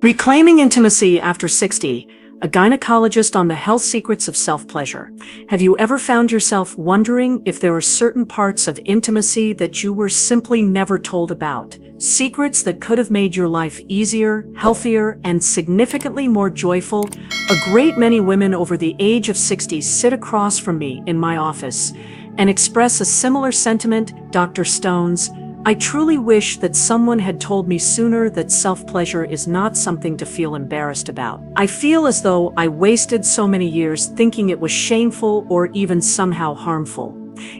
Reclaiming Intimacy After 60, a gynecologist on the health secrets of self-pleasure. Have you ever found yourself wondering if there are certain parts of intimacy that you were simply never told about? Secrets that could have made your life easier, healthier, and significantly more joyful? A great many women over the age of 60 sit across from me in my office and express a similar sentiment. Dr. Stones, I truly wish that someone had told me sooner that self-pleasure is not something to feel embarrassed about. I feel as though I wasted so many years thinking it was shameful or even somehow harmful.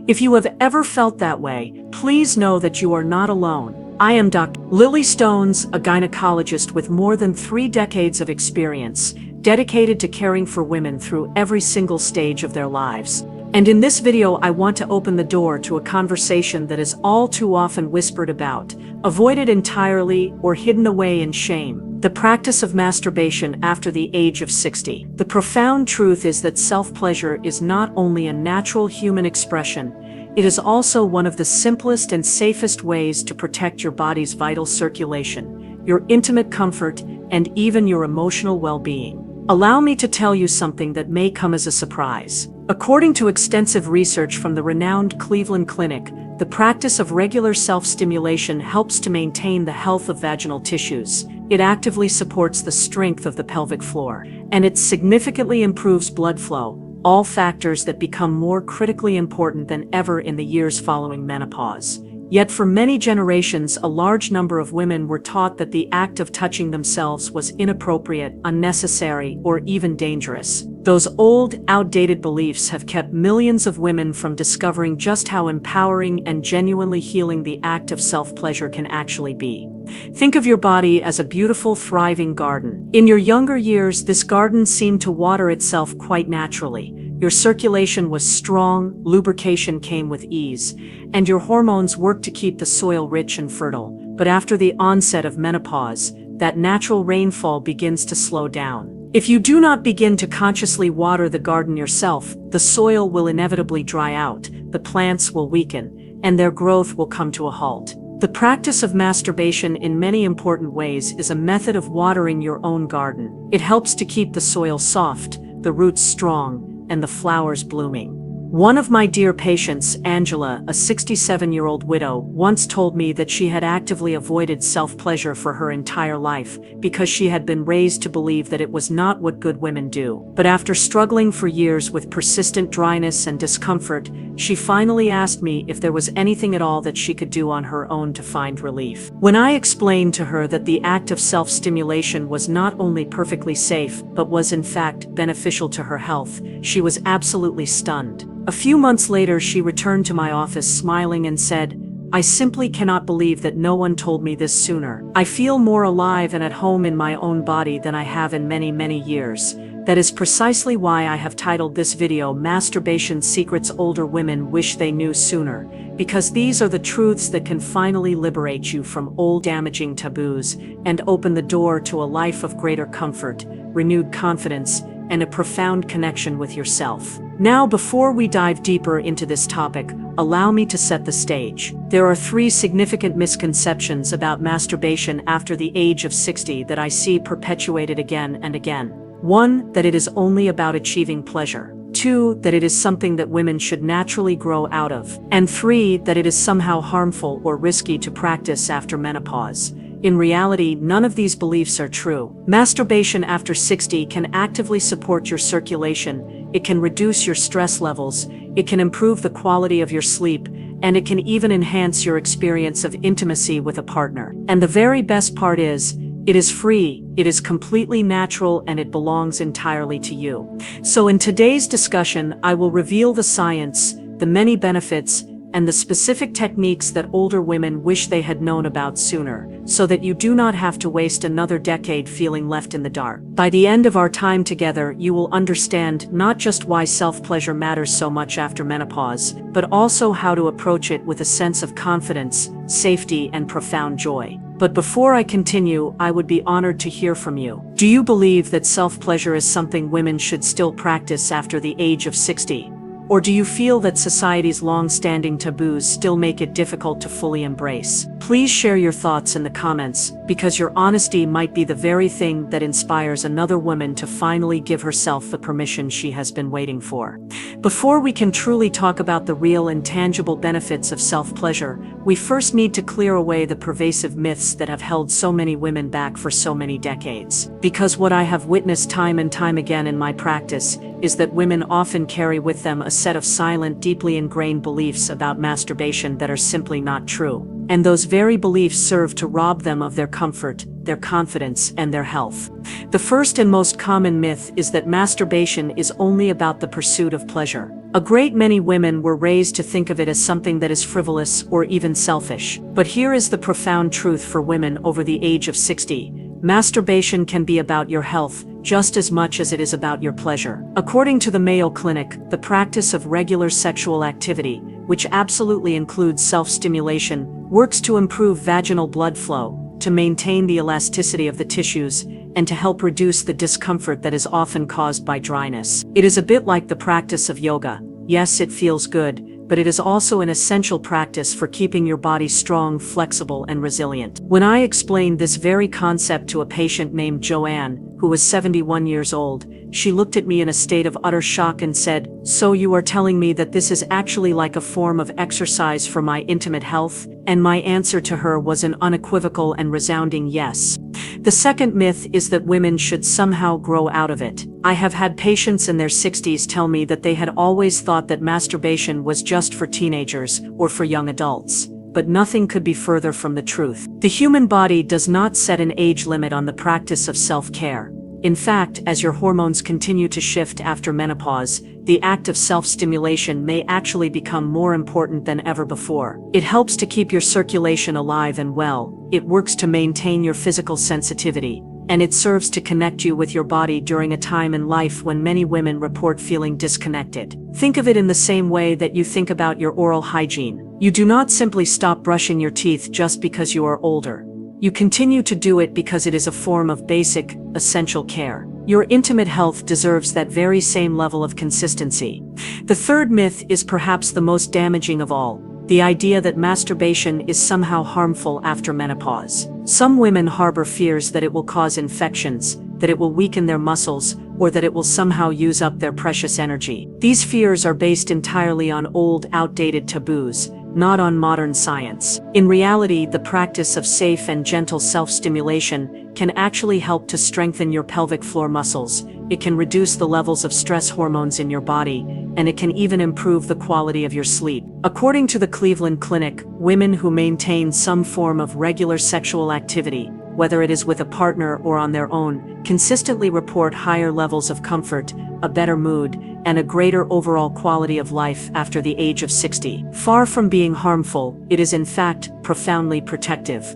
If you have ever felt that way, please know that you are not alone. I am Dr. Lily Stones, a gynecologist with more than 3 decades of experience, dedicated to caring for women through every single stage of their lives. And in this video, I want to open the door to a conversation that is all too often whispered about, avoided entirely, or hidden away in shame: the practice of masturbation after the age of 60. The profound truth is that self-pleasure is not only a natural human expression, it is also one of the simplest and safest ways to protect your body's vital circulation, your intimate comfort, and even your emotional well-being. Allow me to tell you something that may come as a surprise. According to extensive research from the renowned Cleveland Clinic, the practice of regular self-stimulation helps to maintain the health of vaginal tissues. It actively supports the strength of the pelvic floor, and it significantly improves blood flow, all factors that become more critically important than ever in the years following menopause. Yet for many generations, a large number of women were taught that the act of touching themselves was inappropriate, unnecessary, or even dangerous. Those old, outdated beliefs have kept millions of women from discovering just how empowering and genuinely healing the act of self-pleasure can actually be. Think of your body as a beautiful, thriving garden. In your younger years, this garden seemed to water itself quite naturally. Your circulation was strong, lubrication came with ease, and your hormones worked to keep the soil rich and fertile. But after the onset of menopause, that natural rainfall begins to slow down. If you do not begin to consciously water the garden yourself, the soil will inevitably dry out, the plants will weaken, and their growth will come to a halt. The practice of masturbation in many important ways is a method of watering your own garden. It helps to keep the soil soft, the roots strong, and the flowers blooming. One of my dear patients, Angela, a 67-year-old widow, once told me that she had actively avoided self-pleasure for her entire life because she had been raised to believe that it was not what good women do. But after struggling for years with persistent dryness and discomfort, she finally asked me if there was anything at all that she could do on her own to find relief. When I explained to her that the act of self-stimulation was not only perfectly safe, but was in fact beneficial to her health, she was absolutely stunned. A few months later, she returned to my office smiling and said, "I simply cannot believe that no one told me this sooner. I feel more alive and at home in my own body than I have in many, many years." That is precisely why I have titled this video Masturbation Secrets Older Women Wish They Knew Sooner, because these are the truths that can finally liberate you from old damaging taboos and open the door to a life of greater comfort, renewed confidence, and a profound connection with yourself. Now, before we dive deeper into this topic, allow me to set the stage. There are 3 significant misconceptions about masturbation after the age of 60 that I see perpetuated again and again. 1, that it is only about achieving pleasure. 2, that it is something that women should naturally grow out of. And 3, that it is somehow harmful or risky to practice after menopause. In reality, none of these beliefs are true. Masturbation after 60 can actively support your circulation, it can reduce your stress levels, it can improve the quality of your sleep, and it can even enhance your experience of intimacy with a partner. And the very best part is, it is free, it is completely natural, and it belongs entirely to you. So in today's discussion, I will reveal the science, the many benefits, and the specific techniques that older women wish they had known about sooner, so that you do not have to waste another decade feeling left in the dark. By the end of our time together, you will understand not just why self-pleasure matters so much after menopause, but also how to approach it with a sense of confidence, safety, and profound joy. But before I continue, I would be honored to hear from you. Do you believe that self-pleasure is something women should still practice after the age of 60? Or do you feel that society's long-standing taboos still make it difficult to fully embrace? Please share your thoughts in the comments, because your honesty might be the very thing that inspires another woman to finally give herself the permission she has been waiting for. Before we can truly talk about the real and tangible benefits of self-pleasure, we first need to clear away the pervasive myths that have held so many women back for so many decades. Because what I have witnessed time and time again in my practice is that women often carry with them a set of silent, deeply ingrained beliefs about masturbation that are simply not true. And those very beliefs serve to rob them of their comfort, their confidence, and their health. The first and most common myth is that masturbation is only about the pursuit of pleasure. A great many women were raised to think of it as something that is frivolous or even selfish. But here is the profound truth for women over the age of 60. Masturbation can be about your health just as much as it is about your pleasure. According to the Mayo Clinic, the practice of regular sexual activity, which absolutely includes self-stimulation, works to improve vaginal blood flow, to maintain the elasticity of the tissues, and to help reduce the discomfort that is often caused by dryness. It is a bit like the practice of yoga. Yes, it feels good, but it is also an essential practice for keeping your body strong, flexible, and resilient. When I explained this very concept to a patient named Joanne, who was 71 years old, she looked at me in a state of utter shock and said, "So you are telling me that this is actually like a form of exercise for my intimate health?" And my answer to her was an unequivocal and resounding yes. The second myth is that women should somehow grow out of it. I have had patients in their 60s tell me that they had always thought that masturbation was just for teenagers or for young adults. But nothing could be further from the truth. The human body does not set an age limit on the practice of self-care. In fact, as your hormones continue to shift after menopause, the act of self-stimulation may actually become more important than ever before. It helps to keep your circulation alive and well, it works to maintain your physical sensitivity, and it serves to connect you with your body during a time in life when many women report feeling disconnected. Think of it in the same way that you think about your oral hygiene. You do not simply stop brushing your teeth just because you are older. You continue to do it because it is a form of basic, essential care. Your intimate health deserves that very same level of consistency. The third myth is perhaps the most damaging of all: the idea that masturbation is somehow harmful after menopause. Some women harbor fears that it will cause infections, that it will weaken their muscles, or that it will somehow use up their precious energy. These fears are based entirely on old, outdated taboos, not on modern science. In reality, the practice of safe and gentle self-stimulation can actually help to strengthen your pelvic floor muscles. It can reduce the levels of stress hormones in your body, and it can even improve the quality of your sleep. According to the Cleveland Clinic, women who maintain some form of regular sexual activity, whether it is with a partner or on their own, consistently report higher levels of comfort, a better mood, and a greater overall quality of life after the age of 60. Far from being harmful, it is in fact profoundly protective.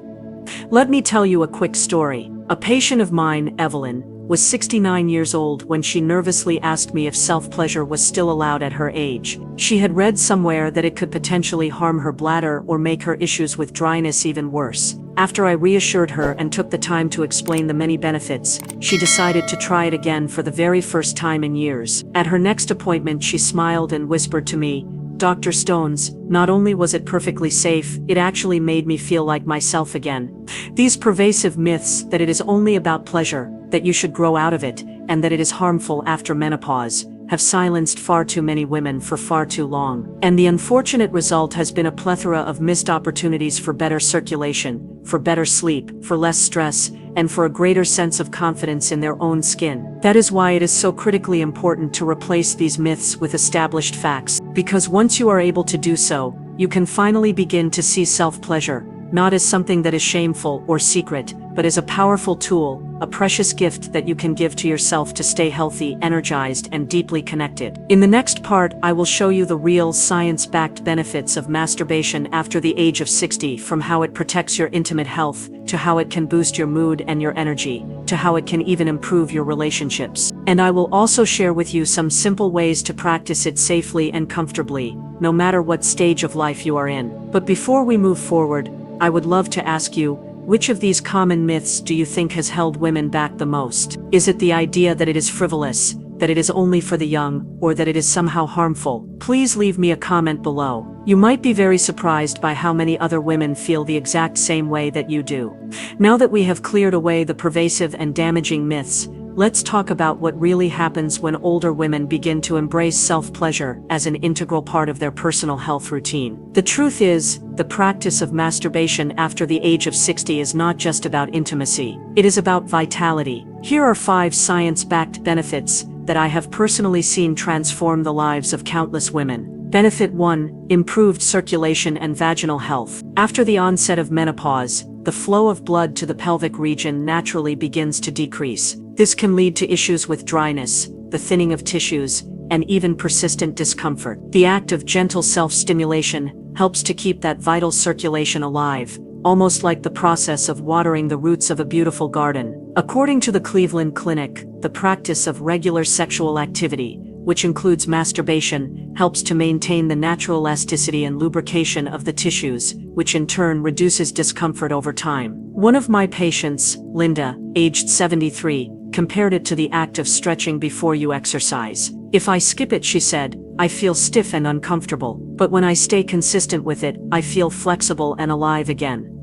Let me tell you a quick story. A patient of mine, Evelyn, was 69 years old when she nervously asked me if self-pleasure was still allowed at her age. She had read somewhere that it could potentially harm her bladder or make her issues with dryness even worse. After I reassured her and took the time to explain the many benefits, she decided to try it again for the very first time in years. At her next appointment, she smiled and whispered to me, "Dr. Stones, not only was it perfectly safe, it actually made me feel like myself again." These pervasive myths that it is only about pleasure, that you should grow out of it, and that it is harmful after menopause, have silenced far too many women for far too long. And the unfortunate result has been a plethora of missed opportunities for better circulation, for better sleep, for less stress, and for a greater sense of confidence in their own skin. That is why it is so critically important to replace these myths with established facts, because once you are able to do so, you can finally begin to see self-pleasure, not as something that is shameful or secret, but as a powerful tool, a precious gift that you can give to yourself to stay healthy, energized, and deeply connected. In the next part, I will show you the real science-backed benefits of masturbation after the age of 60, from how it protects your intimate health, to how it can boost your mood and your energy, to how it can even improve your relationships. And I will also share with you some simple ways to practice it safely and comfortably, no matter what stage of life you are in. But before we move forward, I would love to ask you, which of these common myths do you think has held women back the most? Is it the idea that it is frivolous, that it is only for the young, or that it is somehow harmful, please leave me a comment below. You might be very surprised by how many other women feel the exact same way that you do. Now that we have cleared away the pervasive and damaging myths, let's talk about what really happens when older women begin to embrace self-pleasure as an integral part of their personal health routine. The truth is, the practice of masturbation after the age of 60 is not just about intimacy. It is about vitality. Here are 5 science-backed benefits that I have personally seen transform the lives of countless women. Benefit 1. Improved circulation and vaginal health. After the onset of menopause, the flow of blood to the pelvic region naturally begins to decrease. This can lead to issues with dryness, the thinning of tissues, and even persistent discomfort. The act of gentle self-stimulation helps to keep that vital circulation alive, almost like the process of watering the roots of a beautiful garden. According to the Cleveland Clinic, the practice of regular sexual activity, which includes masturbation, helps to maintain the natural elasticity and lubrication of the tissues, which in turn reduces discomfort over time. One of my patients, Linda, aged 73, compared it to the act of stretching before you exercise. If I skip it, she said, I feel stiff and uncomfortable, but when I stay consistent with it, I feel flexible and alive again.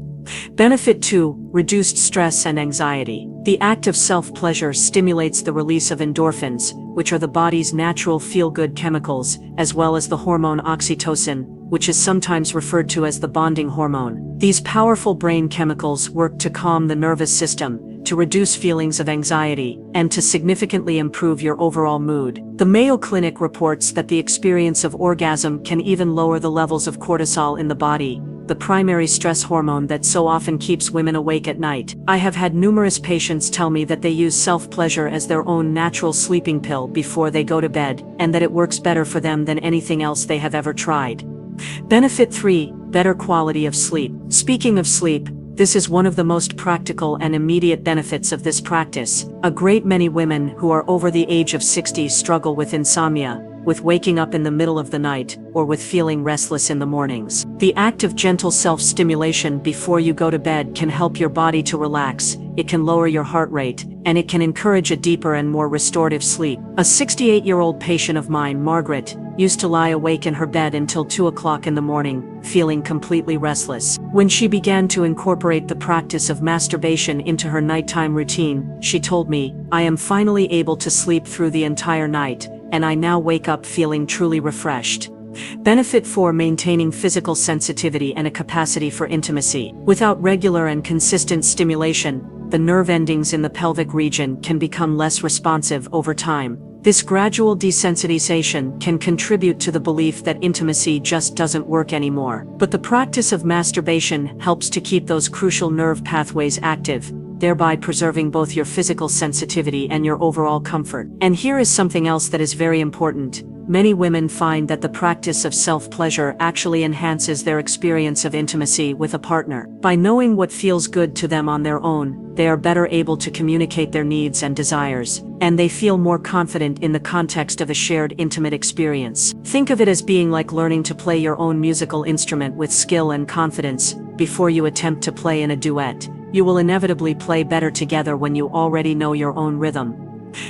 Benefit 2. Reduced stress and anxiety. The act of self-pleasure stimulates the release of endorphins, which are the body's natural feel-good chemicals, as well as the hormone oxytocin, which is sometimes referred to as the bonding hormone. These powerful brain chemicals work to calm the nervous system, to reduce feelings of anxiety, and to significantly improve your overall mood. The Mayo Clinic reports that the experience of orgasm can even lower the levels of cortisol in the body, the primary stress hormone that so often keeps women awake at night. I have had numerous patients tell me that they use self-pleasure as their own natural sleeping pill before they go to bed, and that it works better for them than anything else they have ever tried. Benefit 3. Better quality of sleep. Speaking of sleep, this is one of the most practical and immediate benefits of this practice. A great many women who are over the age of 60 struggle with insomnia, with waking up in the middle of the night, or with feeling restless in the mornings. The act of gentle self-stimulation before you go to bed can help your body to relax, it can lower your heart rate, and it can encourage a deeper and more restorative sleep. A 68-year-old patient of mine, Margaret, used to lie awake in her bed until 2 o'clock in the morning, feeling completely restless. When she began to incorporate the practice of masturbation into her nighttime routine, she told me, I am finally able to sleep through the entire night, and I now wake up feeling truly refreshed. Benefit 4. Maintaining physical sensitivity and a capacity for intimacy. Without regular and consistent stimulation, the nerve endings in the pelvic region can become less responsive over time. This gradual desensitization can contribute to the belief that intimacy just doesn't work anymore. But the practice of masturbation helps to keep those crucial nerve pathways active, thereby preserving both your physical sensitivity and your overall comfort. And here is something else that is very important. Many women find that the practice of self-pleasure actually enhances their experience of intimacy with a partner. By knowing what feels good to them on their own, they are better able to communicate their needs and desires, and they feel more confident in the context of a shared intimate experience. Think of it as being like learning to play your own musical instrument with skill and confidence. Before you attempt to play in a duet, you will inevitably play better together when you already know your own rhythm.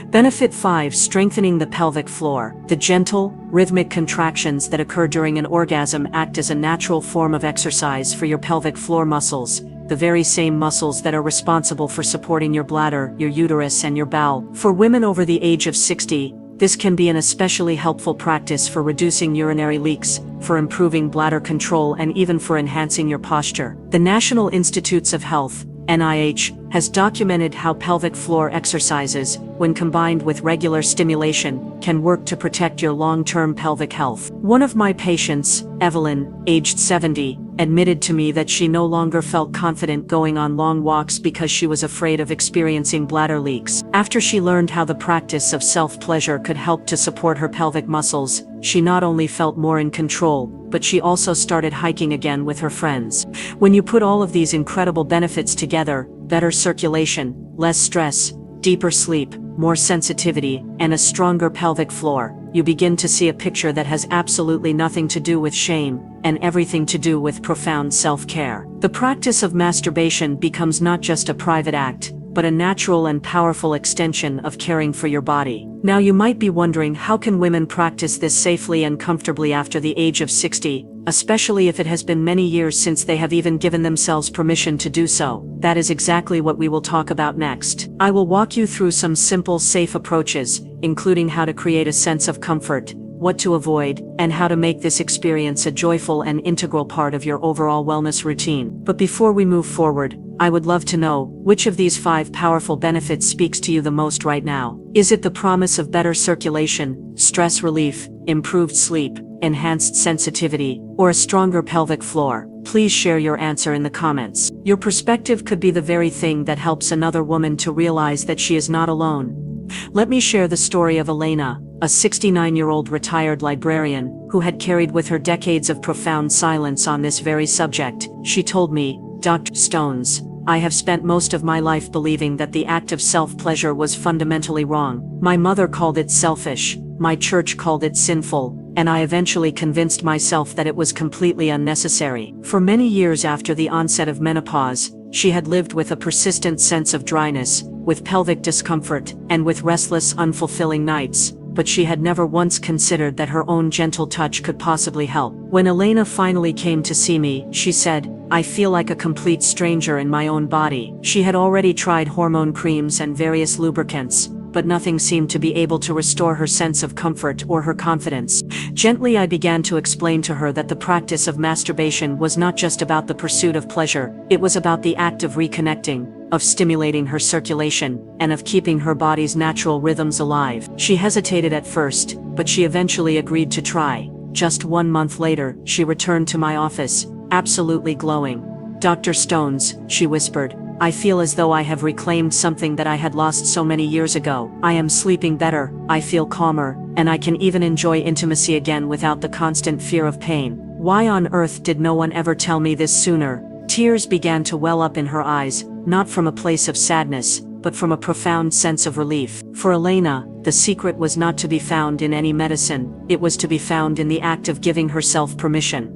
Benefit 5. Strengthening the pelvic floor. The gentle, rhythmic contractions that occur during an orgasm act as a natural form of exercise for your pelvic floor muscles, the very same muscles that are responsible for supporting your bladder, your uterus, and your bowel. For women over the age of 60, this can be an especially helpful practice for reducing urinary leaks, for improving bladder control, and even for enhancing your posture. The National Institutes of Health, NIH, has documented how pelvic floor exercises, when combined with regular stimulation, can work to protect your long-term pelvic health. One of my patients, Evelyn, aged 70, admitted to me that she no longer felt confident going on long walks because she was afraid of experiencing bladder leaks. After she learned how the practice of self-pleasure could help to support her pelvic muscles, she not only felt more in control, but she also started hiking again with her friends. When you put all of these incredible benefits together, better circulation, less stress, deeper sleep, more sensitivity, and a stronger pelvic floor, you begin to see a picture that has absolutely nothing to do with shame, and everything to do with profound self-care. The practice of masturbation becomes not just a private act, but a natural and powerful extension of caring for your body. Now you might be wondering, how can women practice this safely and comfortably after the age of 60, especially if it has been many years since they have even given themselves permission to do so? That is exactly what we will talk about next. I will walk you through some simple, safe approaches, including how to create a sense of comfort, what to avoid, and how to make this experience a joyful and integral part of your overall wellness routine. But before we move forward, I would love to know, which of these 5 powerful benefits speaks to you the most right now? Is it the promise of better circulation, stress relief, improved sleep, enhanced sensitivity, or a stronger pelvic floor? Please share your answer in the comments. Your perspective could be the very thing that helps another woman to realize that she is not alone. Let me share the story of Elena, a 69-year-old retired librarian, who had carried with her decades of profound silence on this very subject. She told me, "Dr. Stones, I have spent most of my life believing that the act of self-pleasure was fundamentally wrong. My mother called it selfish, my church called it sinful, and I eventually convinced myself that it was completely unnecessary." For many years after the onset of menopause, she had lived with a persistent sense of dryness, with pelvic discomfort, and with restless, unfulfilling nights, but she had never once considered that her own gentle touch could possibly help. When Elena finally came to see me, she said, "I feel like a complete stranger in my own body." She had already tried hormone creams and various lubricants, but nothing seemed to be able to restore her sense of comfort or her confidence. Gently I began to explain to her that the practice of masturbation was not just about the pursuit of pleasure, it was about the act of reconnecting, of stimulating her circulation, and of keeping her body's natural rhythms alive. She hesitated at first, but she eventually agreed to try. Just 1 month later, she returned to my office, absolutely glowing. "Dr. Stones," she whispered, "I feel as though I have reclaimed something that I had lost so many years ago. I am sleeping better, I feel calmer, and I can even enjoy intimacy again without the constant fear of pain. Why on earth did no one ever tell me this sooner?" Tears began to well up in her eyes, not from a place of sadness, but from a profound sense of relief. For Elena, the secret was not to be found in any medicine, it was to be found in the act of giving herself permission.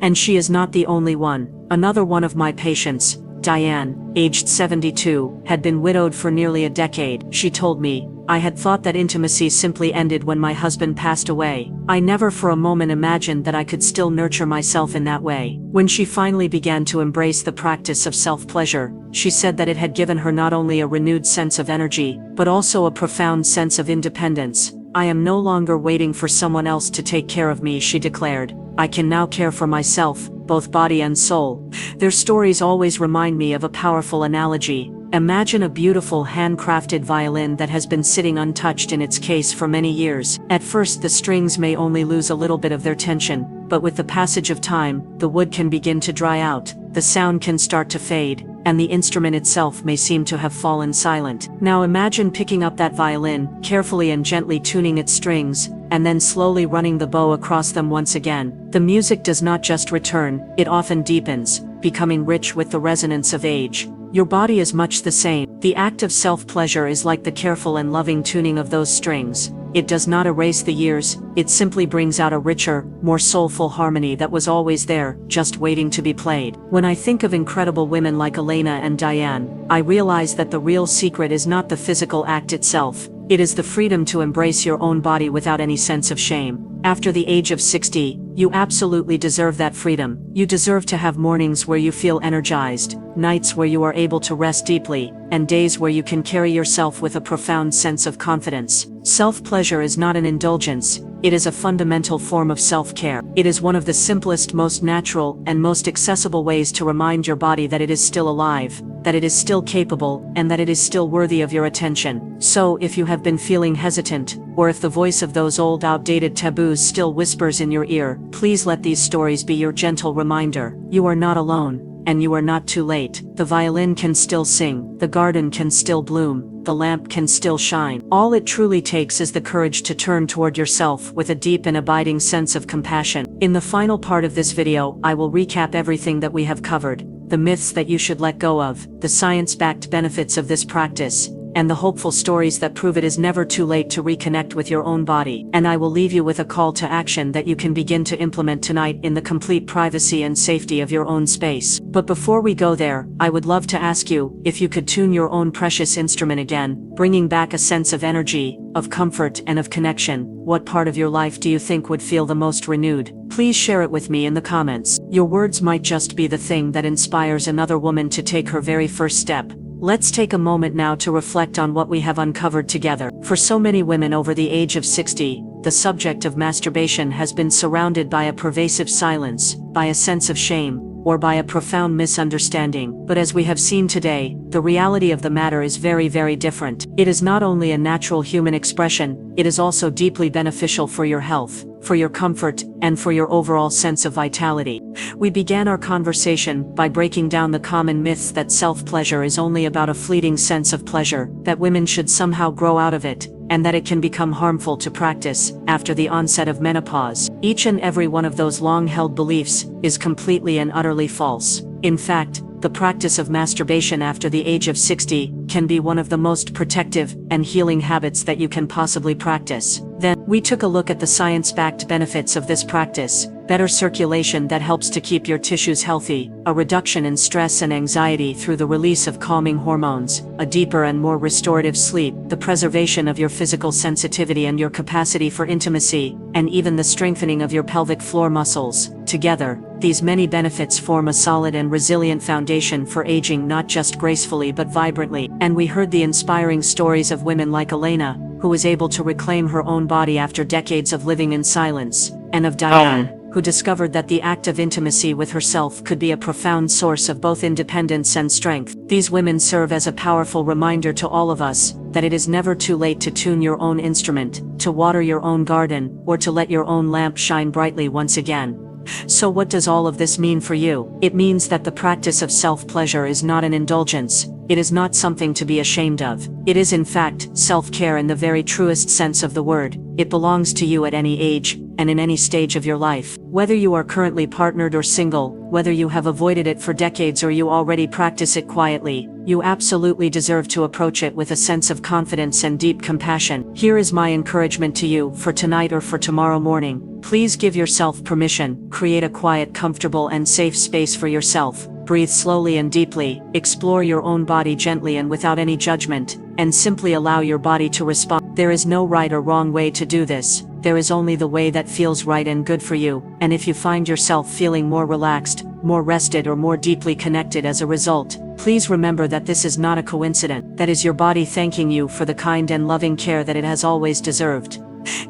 And she is not the only one. Another one of my patients, Diane, aged 72, had been widowed for nearly a decade. She told me, "I had thought that intimacy simply ended when my husband passed away. I never for a moment imagined that I could still nurture myself in that way." When she finally began to embrace the practice of self-pleasure, she said that it had given her not only a renewed sense of energy, but also a profound sense of independence. "I am no longer waiting for someone else to take care of me," she declared. "I can now care for myself, both body and soul." Their stories always remind me of a powerful analogy. Imagine a beautiful handcrafted violin that has been sitting untouched in its case for many years. At first the strings may only lose a little bit of their tension, but with the passage of time, the wood can begin to dry out, the sound can start to fade, and the instrument itself may seem to have fallen silent. Now imagine picking up that violin, carefully and gently tuning its strings, and then slowly running the bow across them once again. The music does not just return, it often deepens, becoming rich with the resonance of age. Your body is much the same. The act of self-pleasure is like the careful and loving tuning of those strings. It does not erase the years, it simply brings out a richer, more soulful harmony that was always there, just waiting to be played. When I think of incredible women like Elena and Diane, I realize that the real secret is not the physical act itself. It is the freedom to embrace your own body without any sense of shame. After the age of 60, you absolutely deserve that freedom. You deserve to have mornings where you feel energized, nights where you are able to rest deeply, and days where you can carry yourself with a profound sense of confidence. Self-pleasure is not an indulgence, it is a fundamental form of self-care. It is one of the simplest, most natural, and most accessible ways to remind your body that it is still alive, that it is still capable, and that it is still worthy of your attention. So, if you have been feeling hesitant, or if the voice of those old outdated taboos still whispers in your ear, please let these stories be your gentle reminder. You are not alone, and you are not too late. The violin can still sing, the garden can still bloom, the lamp can still shine. All it truly takes is the courage to turn toward yourself with a deep and abiding sense of compassion. In the final part of this video, I will recap everything that we have covered, the myths that you should let go of, the science-backed benefits of this practice, and the hopeful stories that prove it is never too late to reconnect with your own body. And I will leave you with a call to action that you can begin to implement tonight in the complete privacy and safety of your own space. But before we go there, I would love to ask you if you could tune your own precious instrument again, bringing back a sense of energy, of comfort, and of connection. What part of your life do you think would feel the most renewed? Please share it with me in the comments. Your words might just be the thing that inspires another woman to take her very first step. Let's take a moment now to reflect on what we have uncovered together. For so many women over the age of 60, the subject of masturbation has been surrounded by a pervasive silence, by a sense of shame, or by a profound misunderstanding. But as we have seen today, the reality of the matter is very, very different. It is not only a natural human expression, it is also deeply beneficial for your health, for your comfort, and for your overall sense of vitality. We began our conversation by breaking down the common myths that self-pleasure is only about a fleeting sense of pleasure, that women should somehow grow out of it, and that it can become harmful to practice after the onset of menopause. Each and every one of those long-held beliefs is completely and utterly false. In fact, the practice of masturbation after the age of 60 can be one of the most protective and healing habits that you can possibly practice. Then, we took a look at the science-backed benefits of this practice: better circulation that helps to keep your tissues healthy, a reduction in stress and anxiety through the release of calming hormones, a deeper and more restorative sleep, the preservation of your physical sensitivity and your capacity for intimacy, and even the strengthening of your pelvic floor muscles. Together, these many benefits form a solid and resilient foundation for aging not just gracefully but vibrantly. And we heard the inspiring stories of women like Elena, who was able to reclaim her own body after decades of living in silence, and of Diane, who discovered that the act of intimacy with herself could be a profound source of both independence and strength. These women serve as a powerful reminder to all of us that it is never too late to tune your own instrument, to water your own garden, or to let your own lamp shine brightly once again. So what does all of this mean for you? It means that the practice of self-pleasure is not an indulgence. It is not something to be ashamed of. It is in fact self-care in the very truest sense of the word. It belongs to you at any age, and in any stage of your life. Whether you are currently partnered or single, whether you have avoided it for decades or you already practice it quietly, you absolutely deserve to approach it with a sense of confidence and deep compassion. Here is my encouragement to you for tonight or for tomorrow morning. Please give yourself permission. Create a quiet, comfortable, and safe space for yourself. Breathe slowly and deeply, explore your own body gently and without any judgment, and simply allow your body to respond. There is no right or wrong way to do this. There is only the way that feels right and good for you. And if you find yourself feeling more relaxed, more rested, or more deeply connected as a result, please remember that this is not a coincidence. That is your body thanking you for the kind and loving care that it has always deserved.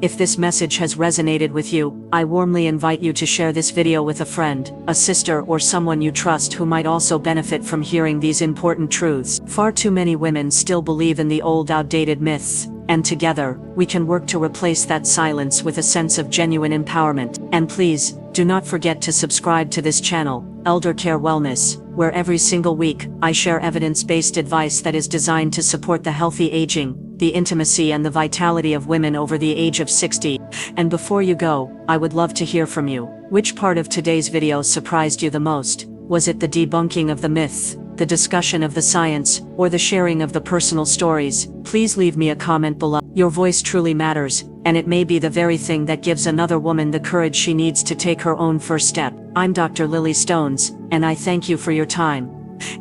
If this message has resonated with you, I warmly invite you to share this video with a friend, a sister, or someone you trust who might also benefit from hearing these important truths. Far too many women still believe in the old, outdated myths, and together, we can work to replace that silence with a sense of genuine empowerment. And please, do not forget to subscribe to this channel, Elder Care Wellness, where every single week, I share evidence-based advice that is designed to support the healthy aging, the intimacy, and the vitality of women over the age of 60. And before you go, I would love to hear from you. Which part of today's video surprised you the most? Was it the debunking of the myths, the discussion of the science, or the sharing of the personal stories? Please leave me a comment below. Your voice truly matters, and it may be the very thing that gives another woman the courage she needs to take her own first step. I'm Dr. Lily Stones, and I thank you for your time.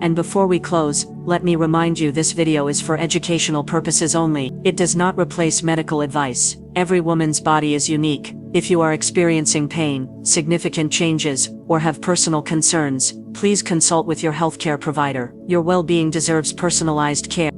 And before we close, let me remind you this video is for educational purposes only. It does not replace medical advice. Every woman's body is unique. If you are experiencing pain, significant changes, or have personal concerns, please consult with your healthcare provider. Your well-being deserves personalized care.